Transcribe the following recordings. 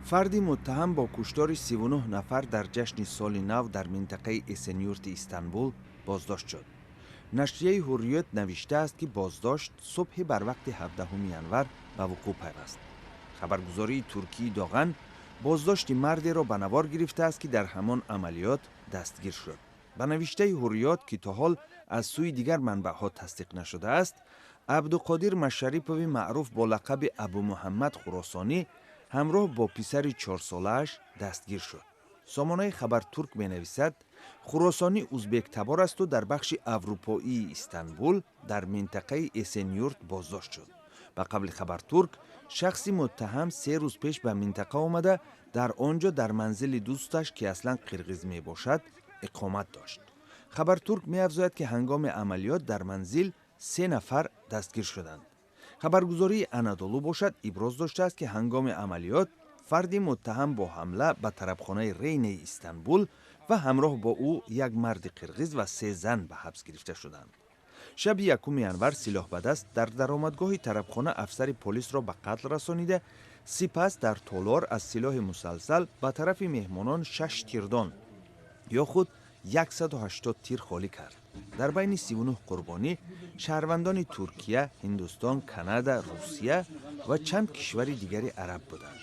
فردی متهم با کشتار 39 نفر در جشن سال نو در منطقه اسنیورت استانبول بازداشت شد. نشریه حریت نوشته است که بازداشت صبح بر وقت 17 ینور به وقوع پیوست. خبرگزاری ترکی داغن بازداشت مردی را به نوار گرفته است که در همان عملیات دستگیر شد. به نوشته حریت که تا حال از سوی دیگر منبع‌ها تصدیق نشده است، عبدالقادر مشریپوی معروف با لقب ابو محمد خراسانی همراه با پسر 4 ساله‌اش دستگیر شد. سامانه خبر ترک می‌نویسد خراسانی ازبک تبار است و در بخش اروپایی استانبول در منطقه اسنیورت بازداشت شد. به قبل خبر ترک، شخصی متهم 3 روز پیش به منطقه آمده در آنجا در منزل دوستش که اصلا قرقیز می باشد اقامت داشت. خبر ترک می افزاید که هنگام عملیات در منزل 3 نفر دستگیر شدند. خبرگزاری انادولو باشد ابراز داشته است که هنگام عملیات فردی متهم با حمله به طربخانه رین استانبول و همراه با او یک مرد قرقیز و 3 زن به حبس گرفته شدند. شب 1 ینور سلاح به دست در درآمدگاه طربخانه افسر پلیس را به قتل رسانیده، سپس در تالار از سلاح مسلسل به طرف مهمانان 6 تیردان یا خود 180 تیر خالی کرد. در بین 39 قربانی شهروندان ترکیه، هندوستان، کانادا، روسیه و چند کشور دیگری عرب بودند.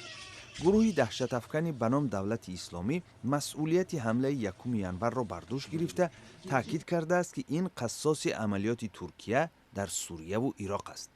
گروهی دهشت افکنی به نام دولت اسلامی مسئولیت حمله 1 ینور را بر دوش گرفته تاکید کرده است که این قصاص عملیات ترکیه در سوریه و عراق است.